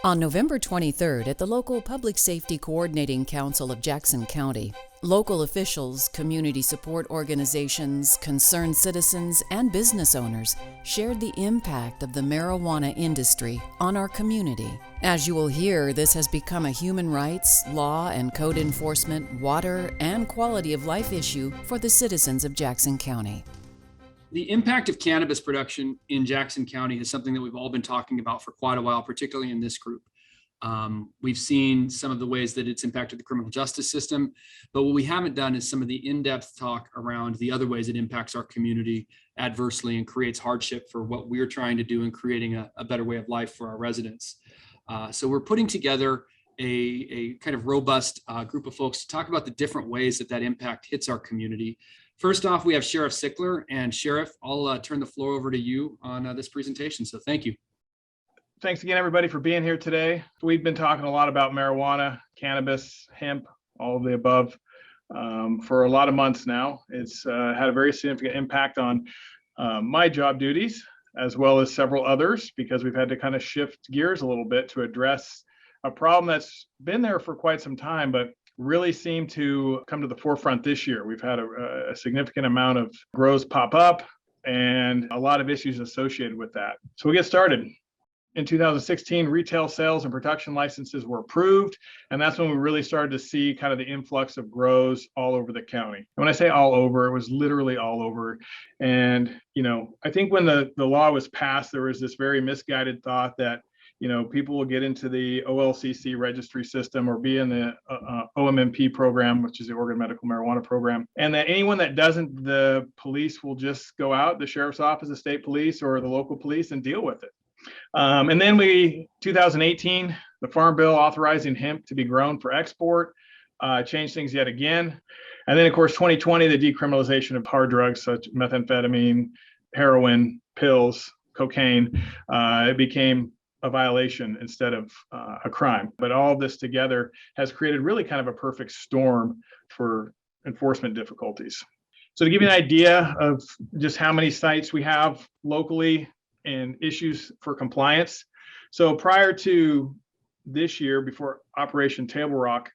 On November 23rd, at the local Public Safety Coordinating Council of Jackson County, local officials, community support organizations, concerned citizens, and business owners shared the impact of the marijuana industry on our community. As you will hear, this has become a human rights, law and code enforcement, water, and quality of life issue for the citizens of Jackson County. The impact of cannabis production in Jackson County is something that we've all been talking about for quite a while, particularly in this group. We've seen some of the ways that it's impacted the criminal justice system, but what we haven't done is some of the in-depth talk around the other ways it impacts our community adversely and creates hardship for what we're trying to do in creating a better way of life for our residents. So we're putting together a kind of robust group of folks to talk about the different ways that impact hits our community. First off, we have Sheriff Sickler, and Sheriff, I'll turn the floor over to you on this presentation. So thank you. Thanks again, everybody, for being here today. We've been talking a lot about marijuana, cannabis, hemp, all of the above for a lot of months now. It's had a very significant impact on my job duties, as well as several others, because we've had to kind of shift gears a little bit to address a problem that's been there for quite some time, but really seemed to come to the forefront this year. We've had a significant amount of grows pop up and a lot of issues associated with that. So we'll get started. In 2016, retail sales and production licenses were approved, and that's when we really started to see kind of the influx of grows all over the county. And when I say all over, it was literally all over. And, I think when the law was passed, there was this very misguided thought that people will get into the OLCC registry system or be in the OMMP program, which is the Oregon Medical Marijuana Program, and that anyone that doesn't, the police will just go out, the sheriff's office, the state police, or the local police, and deal with it. And then 2018, the Farm Bill authorizing hemp to be grown for export changed things yet again. And then, of course, 2020, the decriminalization of hard drugs such as methamphetamine, heroin, pills, cocaine, it became a violation instead of a crime. But all of this together has created really kind of a perfect storm for enforcement difficulties. So to give you an idea of just how many sites we have locally and issues for compliance. So prior to this year, before Operation Table Rock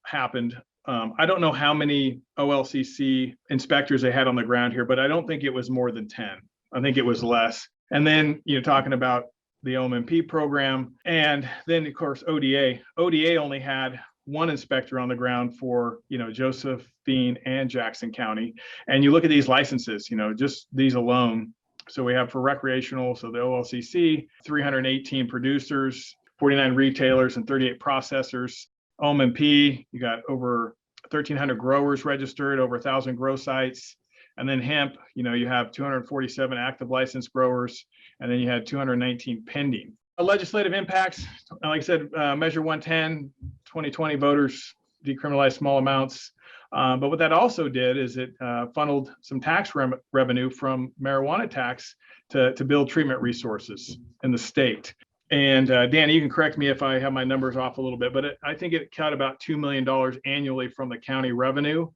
happened, I don't know how many OLCC inspectors they had on the ground here, but I don't think it was more than 10. I think it was less. And then, talking about the OMMP program, and then of course ODA. ODA only had one inspector on the ground for Josephine and Jackson County. And you look at these licenses, just these alone. So we have for recreational, so the OLCC, 318 producers, 49 retailers, and 38 processors. OMMP, you got over 1,300 growers registered, over 1,000 grow sites. And then hemp, you have 247 active licensed growers, and then you had 219 pending. Legislative impacts, like I said, Measure 110, 2020 voters decriminalized small amounts. But what that also did is it funneled some tax revenue from marijuana tax to build treatment resources in the state. And Danny, you can correct me if I have my numbers off a little bit, but I think it cut about $2 million annually from the county revenue,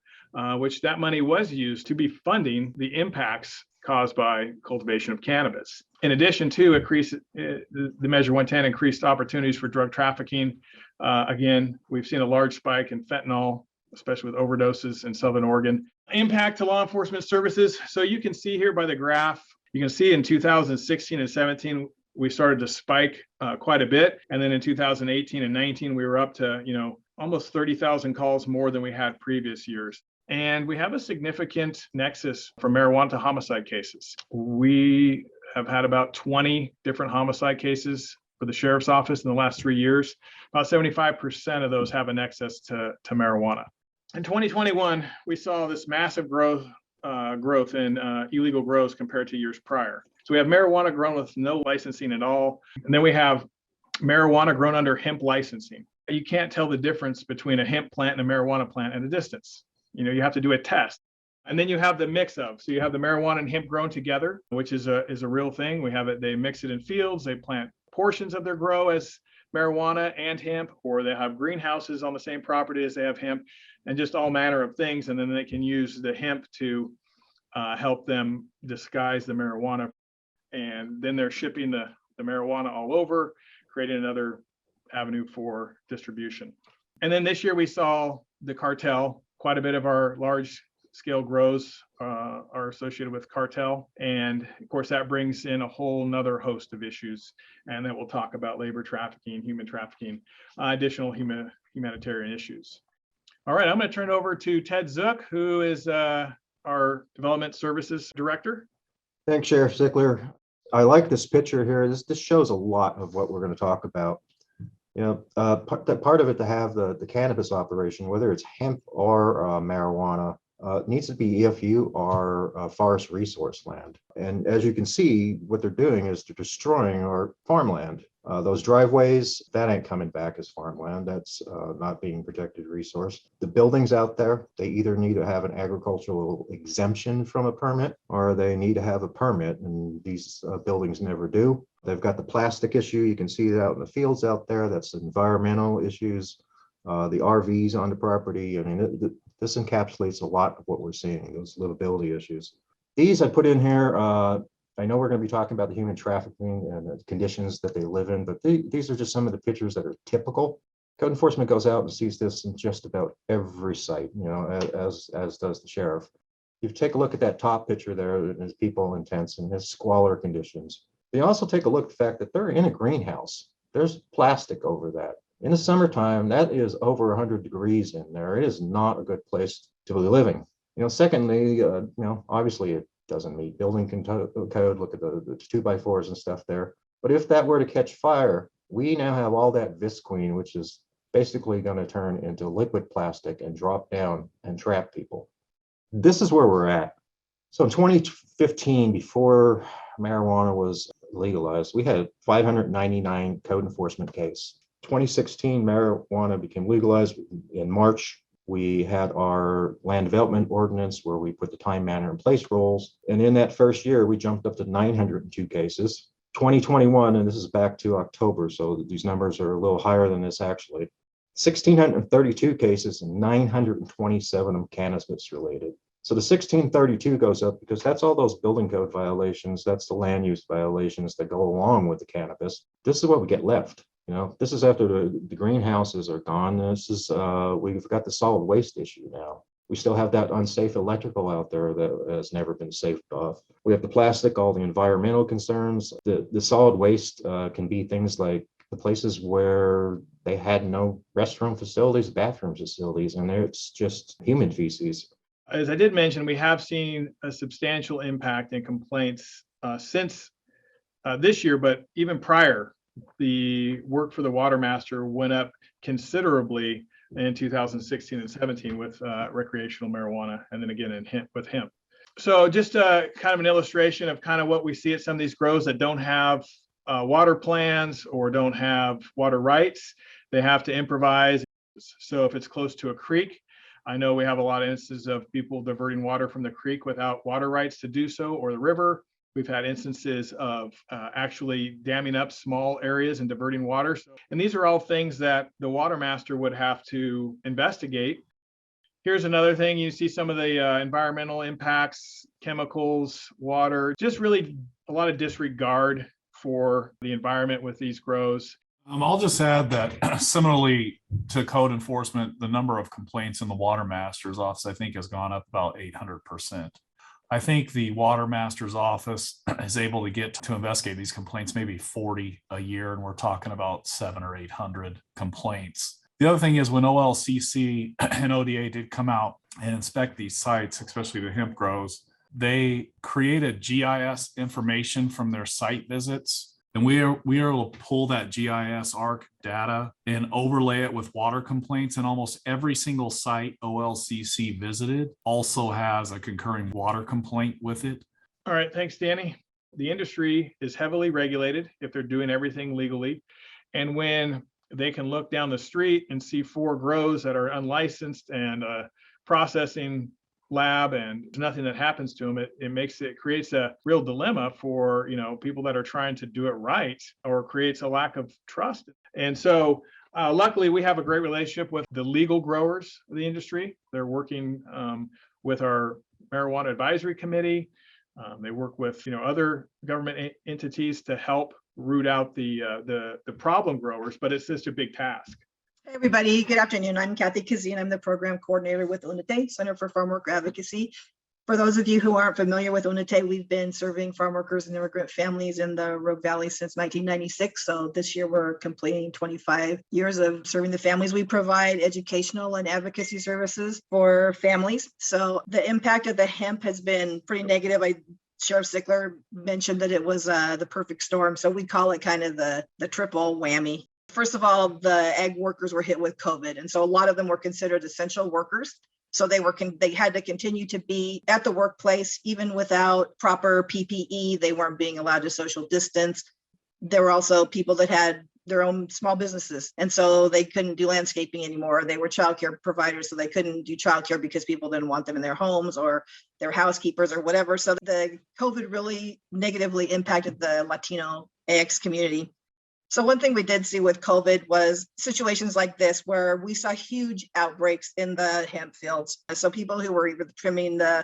which that money was used to be funding the impacts caused by cultivation of cannabis. In addition to the Measure 110 increased opportunities for drug trafficking. Again, we've seen a large spike in fentanyl, especially with overdoses in Southern Oregon. Impact to law enforcement services. So you can see here by the graph, you can see in 2016 and 17, we started to spike quite a bit. And then in 2018 and 19, we were up to, almost 30,000 calls more than we had previous years. And we have a significant nexus from marijuana to homicide cases. We have had about 20 different homicide cases for the sheriff's office in the last 3 years. About 75% of those have a nexus to marijuana. In 2021, we saw this massive growth in illegal grows compared to years prior. So we have marijuana grown with no licensing at all. And then we have marijuana grown under hemp licensing. You can't tell the difference between a hemp plant and a marijuana plant at a distance. You have to do a test. And then you have the mix of, so you have the marijuana and hemp grown together, which is a real thing. We have it, they mix it in fields, they plant portions of their grow as marijuana and hemp, or they have greenhouses on the same property as they have hemp, and just all manner of things. And then they can use the hemp to help them disguise the marijuana. And then they're shipping the marijuana all over, creating another avenue for distribution. And then this year we saw the cartel. Quite a bit of our large scale grows are associated with cartel. And of course, that brings in a whole nother host of issues. And then we'll talk about labor trafficking, human trafficking, additional humanitarian issues. All right, I'm going to turn it over to Ted Zook, who is our Development Services Director. Thanks, Sheriff Sickler. I like this picture here. This shows a lot of what we're going to talk about. Part of it to have the cannabis operation, whether it's hemp or marijuana, needs to be EFU or forest resource land. And as you can see, what they're doing is they're destroying our farmland. Those driveways, that ain't coming back as farmland. That's not being protected resource. The buildings out there, they either need to have an agricultural exemption from a permit or they need to have a permit, and these buildings never do. They've got the plastic issue. You can see it out in the fields out there. That's environmental issues. The RVs on the property. I mean, this encapsulates a lot of what we're seeing, those livability issues. These I put in here. I know we're going to be talking about the human trafficking and the conditions that they live in, but these are just some of the pictures that are typical. Code enforcement goes out and sees this in just about every site, as does the sheriff. You take a look at that top picture there, there's people in tents and there's squalor conditions. They also take a look at the fact that they're in a greenhouse. There's plastic over that. In the summertime, that is over 100 degrees in there. It is not a good place to be living. Secondly, obviously it doesn't meet building code. Look at the 2x4s and stuff there. But if that were to catch fire, we now have all that visqueen, which is basically going to turn into liquid plastic and drop down and trap people. This is where we're at. So in 2015, before marijuana was legalized, we had 599 code enforcement cases. 2016, marijuana became legalized in March. We had our land development ordinance where we put the time, manner, and place rules. And in that first year, we jumped up to 902 cases. 2021, and this is back to October, so these numbers are a little higher than this actually. 1,632 cases and 927 of them cannabis related. So the 1,632 goes up because that's all those building code violations. That's the land use violations that go along with the cannabis. This is what we get left. This is after the greenhouses are gone. This is, we've got the solid waste issue now. We still have that unsafe electrical out there that has never been saved off. We have the plastic, all the environmental concerns. The solid waste can be things like the places where they had no restroom facilities, bathroom facilities, and it's just human feces. As I did mention, we have seen a substantial impact in complaints since this year, but even prior. The work for the water master went up considerably in 2016 and 17 with recreational marijuana, and then again with hemp. So just kind of an illustration of kind of what we see at some of these grows that don't have water plans or don't have water rights. They have to improvise. So if it's close to a creek, I know we have a lot of instances of people diverting water from the creek without water rights to do so, or the river. We've had instances of actually damming up small areas and diverting water. And these are all things that the water master would have to investigate. Here's another thing. You see some of the environmental impacts, chemicals, water, just really a lot of disregard for the environment with these grows. I'll just add that similarly to code enforcement, the number of complaints in the water master's office, I think, has gone up about 800%. I think the water master's office is able to get to investigate these complaints, maybe 40 a year, and we're talking about 700 or 800 complaints. The other thing is when OLCC and ODA did come out and inspect these sites, especially the hemp grows, they created GIS information from their site visits. And we are able to pull that GIS ARC data and overlay it with water complaints. And almost every single site OLCC visited also has a concurring water complaint with it. All right, thanks, Danny. The industry is heavily regulated if they're doing everything legally. And when they can look down the street and see 4 grows that are unlicensed and processing lab and nothing that happens to them, it creates a real dilemma for people that are trying to do it right, or creates a lack of trust. And so luckily we have a great relationship with the legal growers of the industry. They're working with our marijuana advisory committee. They work with other government entities to help root out the problem growers, but it's just a big task. Hey everybody, good afternoon. I'm Kathy Kazine. I'm the program coordinator with UNITE, Center for Farm Worker Advocacy. For those of you who aren't familiar with UNITE, we've been serving farm workers and immigrant families in the Rogue Valley since 1996. So this year we're completing 25 years of serving the families. We provide educational and advocacy services for families. So the impact of the hemp has been pretty negative. Sheriff Sickler mentioned that it was the perfect storm. So we call it kind of the triple whammy. First of all, the ag workers were hit with COVID. And so a lot of them were considered essential workers. So they had to continue to be at the workplace, even without proper PPE. They weren't being allowed to social distance. There were also people that had their own small businesses. And so they couldn't do landscaping anymore. They were childcare providers, so they couldn't do childcare because people didn't want them in their homes or their housekeepers or whatever. So the COVID really negatively impacted the Latino AX community. So one thing we did see with COVID was situations like this where we saw huge outbreaks in the hemp fields. So people who were either trimming the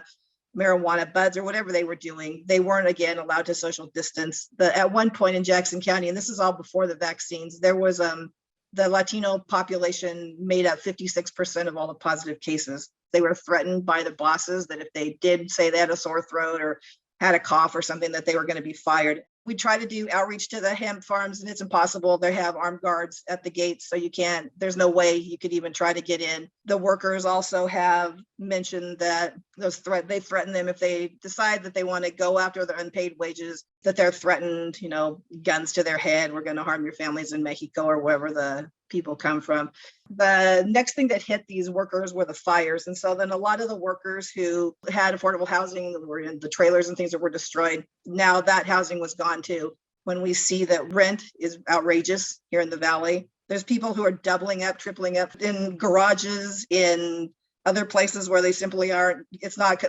marijuana buds or whatever they were doing, they weren't again allowed to social distance. At one point in Jackson County, and this is all before the vaccines, there was the Latino population made up 56% of all the positive cases. They were threatened by the bosses that if they did say they had a sore throat or had a cough or something, that they were going to be fired. We try to do outreach to the hemp farms and it's impossible. They have armed guards at the gates, so there's no way you could even try to get in. The workers also have mentioned that they threaten them if they decide that they want to go after their unpaid wages, that they're threatened, guns to their head, we're going to harm your families in Mexico or wherever the people come from. The next thing that hit these workers were the fires. And so then a lot of the workers who had affordable housing were in the trailers and things that were destroyed. Now that housing was gone too. When we see that rent is outrageous here in the Valley, there's people who are doubling up, tripling up in garages, in other places where they simply aren't,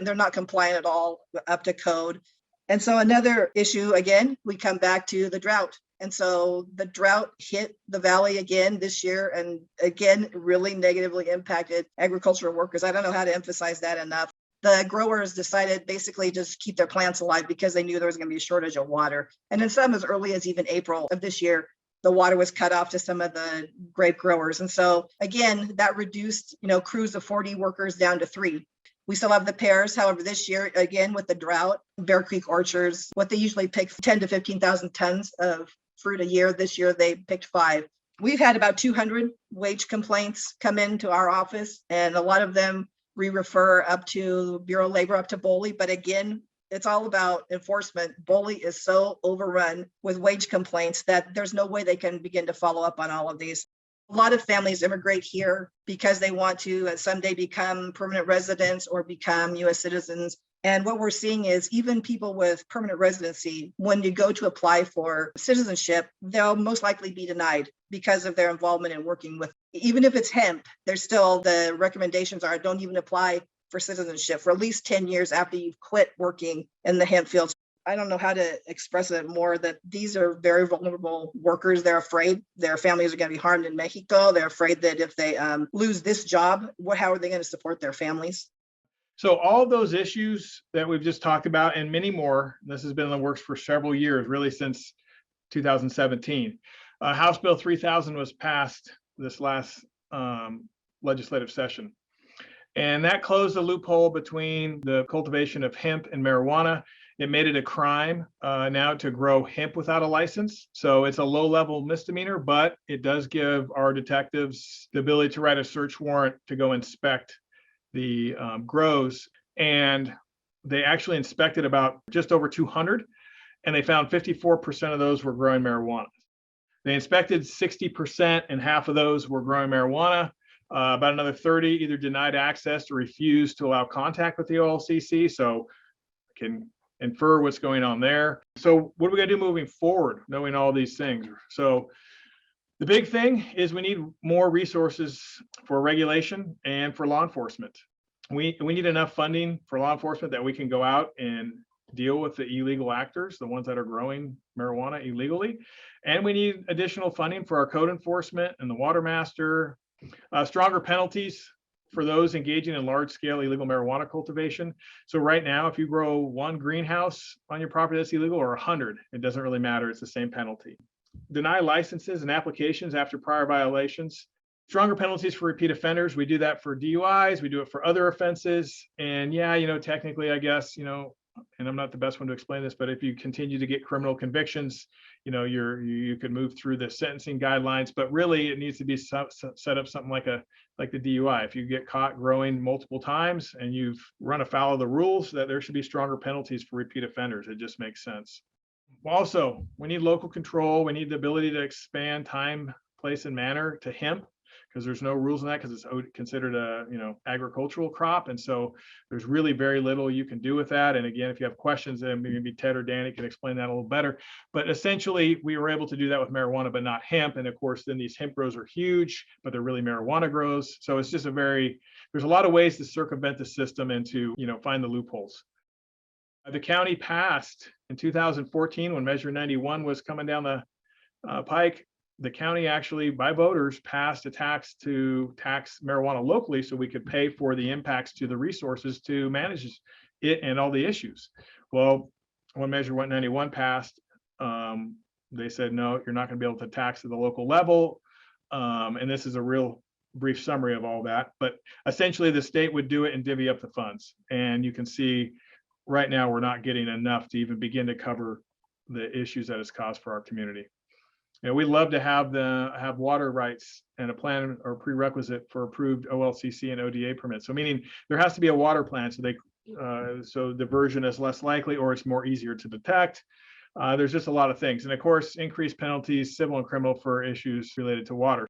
they're not compliant at all up to code. And so another issue, again, we come back to the drought. And so the drought hit the Valley again this year, and again, really negatively impacted agricultural workers. I don't know how to emphasize that enough. The growers decided basically just keep their plants alive because they knew there was going to be a shortage of water. And in some as early as even April of this year, the water was cut off to some of the grape growers. And so again, that reduced, crews of 40 workers down to 3. We still have the pears. However, this year, again, with the drought, Bear Creek orchards, what they usually pick 10 to 15,000 tons of fruit a year. This year, they picked 5. We've had about 200 wage complaints come into our office, and a lot of them we refer up to Bureau of Labor, up to BOLI. But again, it's all about enforcement. BOLI is so overrun with wage complaints that there's no way they can begin to follow up on all of these. A lot of families immigrate here because they want to someday become permanent residents or become U.S. citizens. And what we're seeing is even people with permanent residency, when you go to apply for citizenship, they'll most likely be denied because of their involvement in working with, even if it's hemp, there's still, the recommendations are don't even apply for citizenship for at least 10 years after you've quit working in the hemp fields. I don't know how to express it more, that these are very vulnerable workers. They're afraid their families are going to be harmed in Mexico. They're afraid that if they lose this job, how are they going to support their families? So all those issues that we've just talked about and many more, this has been in the works for several years, really since 2017. House Bill 3000 was passed this last legislative session. And that closed the loophole between the cultivation of hemp and marijuana. It made it a crime now to grow hemp without a license. So it's a low-level misdemeanor, but it does give our detectives the ability to write a search warrant to go inspect the grows. And they actually inspected about just over 200, and they found 54% of those were growing marijuana. They inspected 60%, and half of those were growing marijuana. About another 30 either denied access or refused to allow contact with the OLCC. So I can infer what's going on there. So what are we going to do moving forward, knowing all these things? So the big thing is we need more resources for regulation and for law enforcement. We need enough funding for law enforcement that we can go out and deal with the illegal actors, the ones that are growing marijuana illegally. And we need additional funding for our code enforcement and the water master, stronger penalties for those engaging in large-scale illegal marijuana cultivation. So right now, if you grow one greenhouse on your property that's illegal, or 100, it doesn't really matter. It's the same penalty. Deny licenses and applications after prior violations. Stronger penalties for repeat offenders. We do that for DUIs. We do it for other offenses. And yeah, technically, I guess, and I'm not the best one to explain this, but if you continue to get criminal convictions, you could move through the sentencing guidelines, but really it needs to be set up something like the DUI. If you get caught growing multiple times and you've run afoul of the rules, that there should be stronger penalties for repeat offenders. It just makes sense. Also, we need local control. We need the ability to expand time, place, and manner to hemp, because there's no rules in that, because it's considered a agricultural crop, and so there's really very little you can do with that. And again, if you have questions, then maybe Ted or Danny can explain that a little better. But essentially, we were able to do that with marijuana, but not hemp. And of course, then these hemp grows are huge, but they're really marijuana grows. So it's just there's a lot of ways to circumvent the system and to find the loopholes. The county passed in 2014 when Measure 91 was coming down the pike. The county actually, by voters, passed a tax to tax marijuana locally so we could pay for the impacts to the resources to manage it and all the issues. Well, when Measure 191 passed, they said, no, you're not going to be able to tax at the local level. And this is a real brief summary of all that. But essentially, the state would do it and divvy up the funds. And you can see right now we're not getting enough to even begin to cover the issues that it's caused for our community. We'd love to have water rights and a plan or prerequisite for approved OLCC and ODA permits. So meaning there has to be a water plan so diversion is less likely, or it's more easier to detect. There's just a lot of things. And of course, increased penalties, civil and criminal, for issues related to water.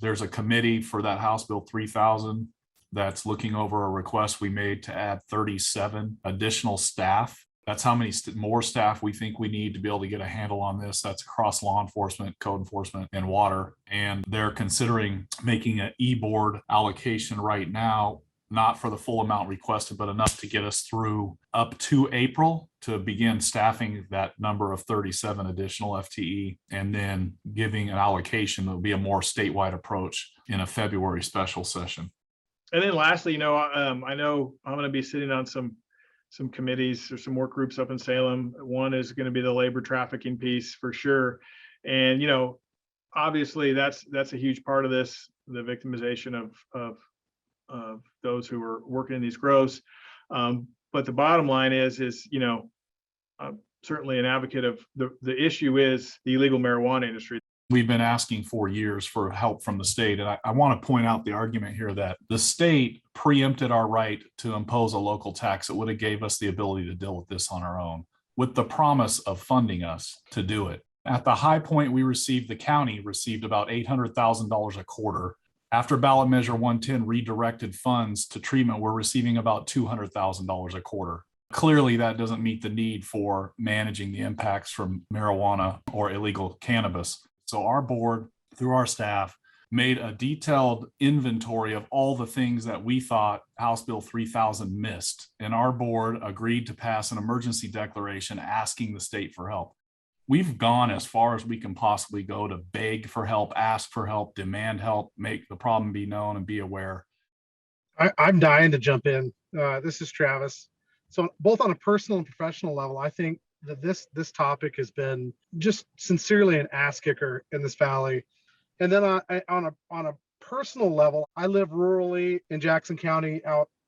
There's a committee for that House Bill 3000 that's looking over a request we made to add 37 additional staff. That's how many more staff we think we need to be able to get a handle on this. That's across law enforcement, code enforcement, and water. And they're considering making an e-board allocation right now, not for the full amount requested, but enough to get us through up to April to begin staffing that number of 37 additional FTE, and then giving an allocation that will be a more statewide approach in a February special session. And then lastly, I know I'm going to be sitting on some committees or some work groups up in Salem. One is going to be the labor trafficking piece for sure. And, obviously that's a huge part of this, the victimization of those who are working in these grows. But the bottom line is I'm certainly an advocate of the issue is the illegal marijuana industry. We've been asking for years for help from the state. And I want to point out the argument here that the state preempted our right to impose a local tax that would have gave us the ability to deal with this on our own, with the promise of funding us to do it. At the high point the county received about $800,000 a quarter. After ballot measure 110 redirected funds to treatment, we're receiving about $200,000 a quarter. Clearly, that doesn't meet the need for managing the impacts from marijuana or illegal cannabis. So our board, through our staff, made a detailed inventory of all the things that we thought House Bill 3000 missed. And our board agreed to pass an emergency declaration asking the state for help. We've gone as far as we can possibly go to beg for help, ask for help, demand help, make the problem be known and be aware. I'm dying to jump in. This is Travis. So both on a personal and professional level, I think that this topic has been just sincerely an ass kicker in this valley. And then on a personal level, I live rurally in Jackson County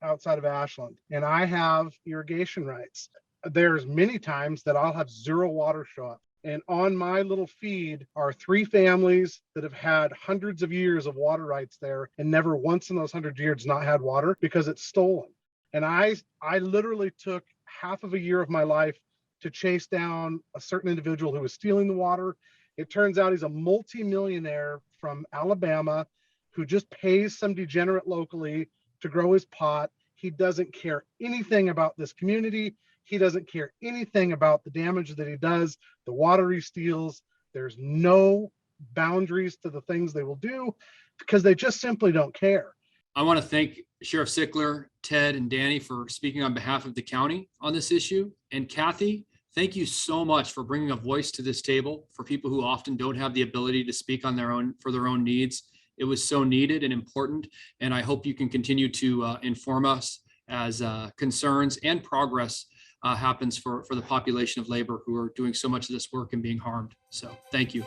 outside of Ashland, and I have irrigation rights. There's many times that I'll have zero water show up. And on my little feed are 3 families that have had hundreds of years of water rights there and never once in those 100 years not had water because it's stolen. And I literally took half of a year of my life to chase down a certain individual who was stealing the water. It turns out he's a multi-millionaire from Alabama who just pays some degenerate locally to grow his pot. He doesn't care anything about this community. He doesn't care anything about the damage that he does, the water he steals. There's no boundaries to the things they will do because they just simply don't care. I want to thank Sheriff Sickler, Ted, and Danny for speaking on behalf of the county on this issue. And Kathy, thank you so much for bringing a voice to this table for people who often don't have the ability to speak on for their own needs. It was so needed and important. And I hope you can continue to inform us as concerns and progress happens for the population of labor who are doing so much of this work and being harmed. So thank you.